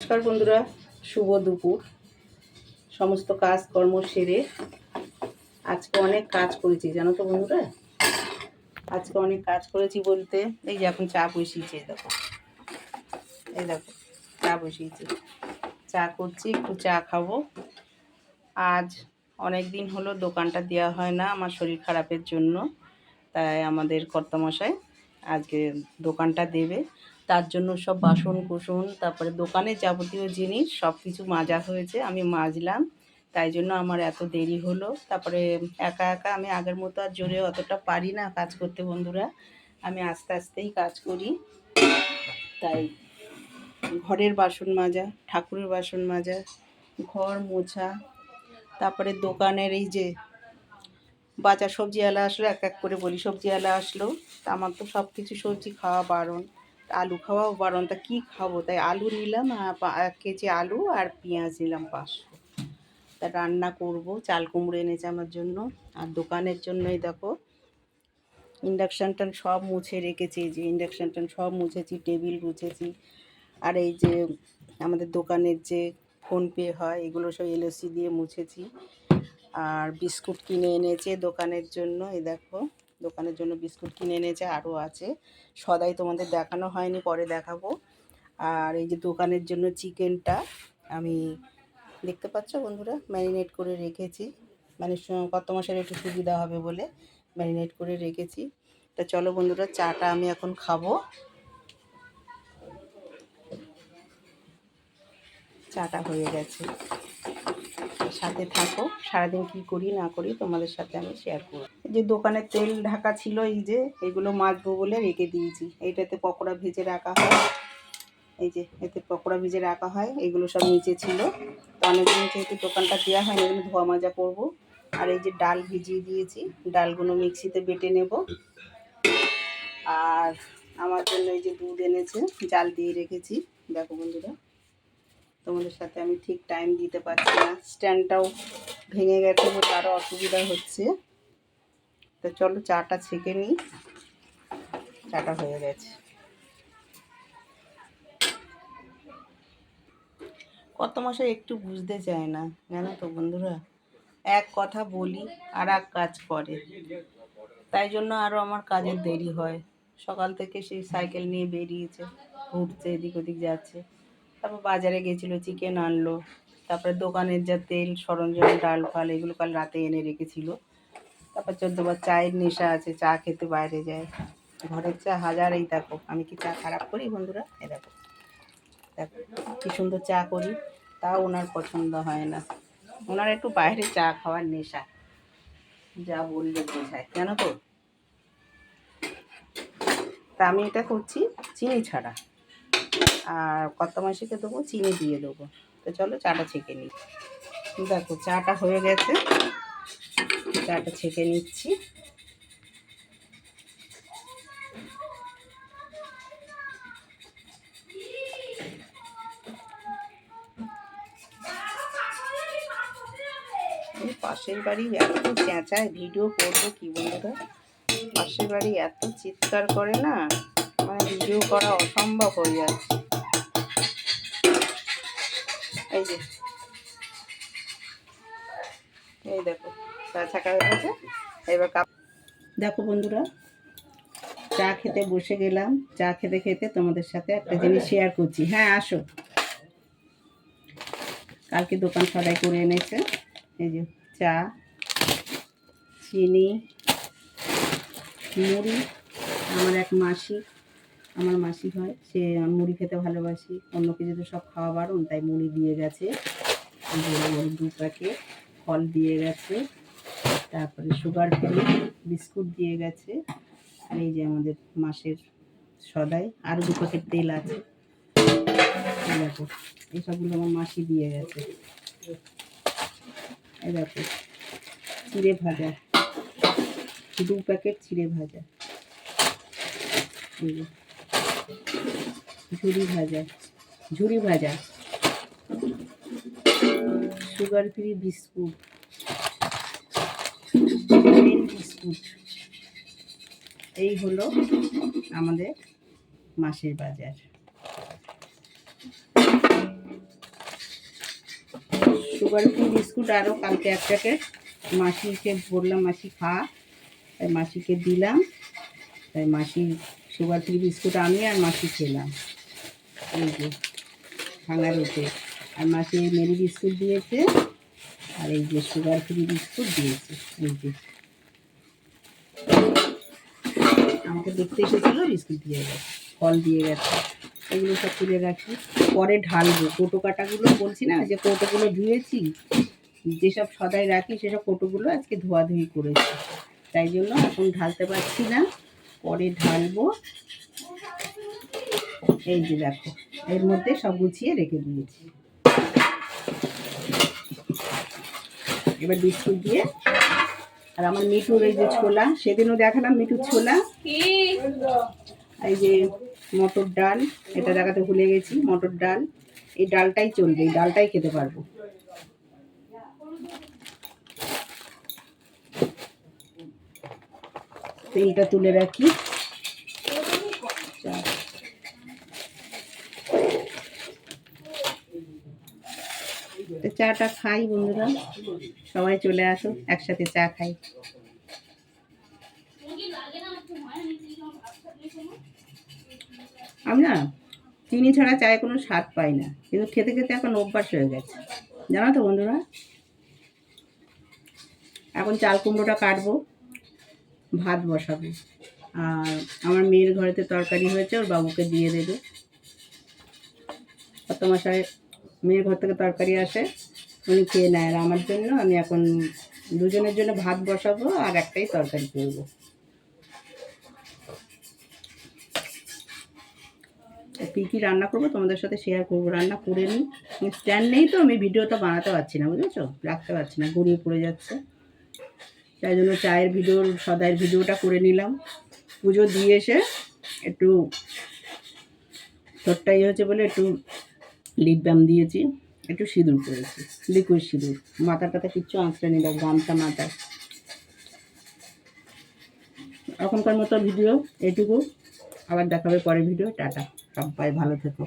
নমস্কার বন্ধুরা, শুভ দুপুর। সমস্ত কাজকর্ম সেরে আজকে অনেক কাজ করেছি জানো তো বন্ধুরা। আজকে অনেক কাজ করেছি বলতে এই যে এখন চা বসিয়েছি, দেখো এই দেখো চা বসিয়েছি, চা করছি, একটু চা খাবো। আজ অনেক দিন হলো দোকানটা দেওয়া হয় না আমার শরীর খারাপের জন্য, তাই আমাদের কর্তামশাই আজকে দোকানটা দেবে। তার জন্য সব বাসন কুসন তারপরে দোকানের যাবতীয় জিনিস সব কিছু মাজা হয়েছে, আমি মাজলাম, তাই জন্য আমার এত দেরি হলো। তারপরে একা একা আমি আগের মতো আর জোরে অতটা পারি না কাজ করতে বন্ধুরা, আমি আস্তে আস্তেই কাজ করি। তাই ঘরের বাসন মাজা, ঠাকুরের বাসন মাজা, ঘর মোছা, তারপরে দোকানের এই যে বাজার সবজিওয়ালা আসলো, এক এক করে বলি, সবজিওয়ালা আসলো, তা আমার তো সব কিছু সবজি খাওয়া বারণ, আলু খাওয়াও বারণ, তা কী খাবো, তাই আলু নিলাম 1 কেজি আলু আর পেঁয়াজ নিলাম 500। তা রান্না করব, চাল কুমড়ো এনেছে আমার জন্য। আর দোকানের জন্যই দেখো ইন্ডাকশানটা সব মুছে রেখেছি, এই যে ইন্ডাকশানটা সব মুছেছি, টেবিল মুছেছি। আর এই যে আমাদের দোকানের যে ফোনপে হয় এগুলো সব এলসি দিয়ে মুছেছি। আর বিস্কুট কিনে এনেছে দোকানের জন্য, এই দেখো দোকানের জন্য বিস্কুট কিনে এনেছে, আরও আছে, সদাই তোমাদের দেখানো হয়নি, পরে দেখাবো। আর এই যে দোকানের জন্য চিকেনটা আমি দেখতে পাচ্ছ বন্ধুরা ম্যারিনেট করে রেখেছি, মানে কত মাসের একটু সুবিধা হবে বলে ম্যারিনেট করে রেখেছি। তা চলো বন্ধুরা চাটা আমি এখন খাবো, চাটা হয়ে গেছে, সাথে থাকো, সারাদিন কি করি না করি তোমাদের সাথে আমি শেয়ার করব। এই যে দোকানের তেল ঢাকা ছিল, এই যে এগুলো মাজবো বলে রেখে দিয়েছি, এইটাতে পকোড়া ভেজে রাখা হয়, এই যে এতে পকোড়া ভেজে রাখা হয়, এগুলো সব নিচে ছিল। তো অনেকদিন যেহেতু দোকানটা দেওয়া হয়নি, এগুলো ধোয়া মাজা করবো। আর এই যে ডাল ভিজিয়ে দিয়েছি, ডালগুলো মিক্সিতে বেটে নেব। আর আমার জন্য এই যে দুধ এনেছে, জাল দিয়ে রেখেছি, দেখো বন্ধুরা তোমাদের সাথে আমি ঠিক টাইম দিতে পারছি না, স্ট্যান্ডটাও ভেঙে গেছে বলে আরও অসুবিধা হচ্ছে। তো চলো চাটা ছেঁকে নিই, চাটা হয়ে গেছে। কত মাসে একটু বুঝতে চায় না জানো তো বন্ধুরা, এক কথা বলি আর এক কাজ করে, তাই জন্য আরও আমার কাজের দেরি হয়। সকাল থেকে সেই সাইকেল নিয়ে বেরিয়েছে, ঘুরছে, এদিক ওদিক যাচ্ছে, তারপর বাজারে গেছিলো, চিকেন আনলো, তারপরে দোকানের যা তেল সরঞ্জাম ডাল ফাল এগুলো কাল রাতে এনে রেখেছিল। তারপর 14 বার চায়ের নেশা আছে, চা খেতে বাইরে যায়, ঘরের চা হাজার। এই দেখো আমি কি চা খারাপ করি বন্ধুরা, এই দেখো দেখো কি সুন্দর চা করি, তাও ওনার পছন্দ হয় না, ওনার একটু বাইরে চা খাওয়ার নেশা, যা বললে বোঝায় জানো তো। তা আমি এটা করছি চিনি ছাড়া, আর কত মাসিকে দেবো চিনি দিয়ে দেবো। তো চলো চাটা ছেঁকে নিই, দেখো চাটা হয়ে গেছে, চাটা ছেঁকে নিচ্ছি। পাশের বাড়ি এত চেঁচায়, ভিডিও করবো কি বন্ধুরা, পাশের বাড়ি এত চিৎকার করে না, মানে ভিডিও করা অসম্ভব হয়ে যাচ্ছে। এই যে এই দেখো চা ছাকা হয়ে গেছে, এবার কাপ। দেখো বন্ধুরা চা খেতে বসে গেলাম, চা খেতে খেতে তোমাদের সাথে একটা জিনিস শেয়ার করছি। হ্যাঁ আসো, কালকে দোকান সদাই করে এনেছে, এই যে চা, চিনি, মুড়ি। আমার এক মাসি, আমার মাসি হয়, সে মুড়ি খেতে ভালোবাসি, অন্য কিছু তো সব খাওয়া বারণ, তাই মুড়ি দিয়ে গেছে, 2 প্যাকেট, ফল দিয়ে গেছে, তারপরে সুগার ফ্রি বিস্কুট দিয়ে গেছে। আর এই যে আমাদের মাসের সদাই, আরও 2 প্যাকেট তেল আছে, দেখো এইসবগুলো আমার মাসি দিয়ে গেছে। এই দেখো চিড়ে ভাজা, 2 প্যাকেট চিড়ে ভাজা, ঝুরি ভাজা, ঝুরি ভাজা, সুগার ফ্রি বিস্কুট, বিস্কুট। এই হলো আমাদের মাসের বাজার। সুগার ফ্রি বিস্কুট আরও কালকে এক প্যাকেট মাসিকে বললাম মাসি খা, তাই মাসিকে দিলাম। তাই মাসি সুগার ফ্রি বিস্কুট আমি আর মাসি খেলাম। এই যে ভাঙা রুটে, আর মাসি এই মেরি বিস্কুট দিয়েছে, আর এই যে সুগার ফ্রি বিস্কুট দিয়েছে। এই যে আমাকে দেখতে এসেছিলো, বিস্কুট দিয়ে গেছে, ফল দিয়ে গেছে। এগুলো সব তুলে রাখি, পরে ঢালবো। কৌটো কাটাগুলো বলছি না যে কৌটোগুলো ধুয়েছি, যেসব সদাই রাখি সেসব কৌটোগুলো আজকে ধোয়াধুয়ি করেছি, তাই জন্য এখন ঢালতে পারছি না, পরে ঢালবো। এই যে দেখো, এর মধ্যে সব গুছিয়ে রেখে দিয়েছি। এবার বিস্কুট দিয়ে, আর আমার মিঠুর এই যে ছোলা, সেদিনও দেখালাম মিঠুর ছোলা, এই যে মটর ডাল, এটা দেখাতে ভুলে গেছি, মটর ডাল, এই ডালটাই চলবে, এই ডালটাই খেতে পারবো। তেলটা তুলে রাখি। চাটা খাই বন্ধুরা, সবাই চলে আসো, একসাথে চা খাই। আমি না চিনি ছাড়া চায়ে কোনো স্বাদ পাই না, কিন্তু খেতে খেতে এখন অভ্যাস হয়ে গেছে, জানো তো বন্ধুরা। এখন চাল কুমড়োটা কাটবো, ভাত বসাবো, আর আমার মেয়ের ঘরেতে তরকারি হয়েছে, ওর বাবুকে দিয়ে দেবে। কত মশাই মেয়ের ঘর থেকে তরকারি আসে, উনি খেয়ে নেয়, আর আমার জন্য আমি এখন দুজনের জন্য ভাত বসাবো আর একটাই তরকারি করবো। কী কী রান্না করবো তোমাদের সাথে শেয়ার করবো, রান্না করে নিই। স্ট্যান্ড নেই তো, আমি ভিডিওটা বানাতে পারছি না, বুঝেছো, রাখতে পারছি না, গড়িয়ে পড়ে যাচ্ছে। তাই জন্য চায়ের ভিডিও, সদাইয়ের ভিডিওটা করে নিলাম। পুজো দিয়ে এসে একটু ঠোঁটটাই হয়েছে বলে একটু লিপ বাম দিয়েছি, একটু সিঁদুর করেছি, লিকুইড সিঁদুর, মাথাটাতে কিচ্ছু আঁচড়ে নিলাম, গামছা মাথায়। এখনকার মতো ভিডিও এইটুকু, আবার দেখাবে পরের ভিডিও। টাটা, সবাই ভালো থেকো।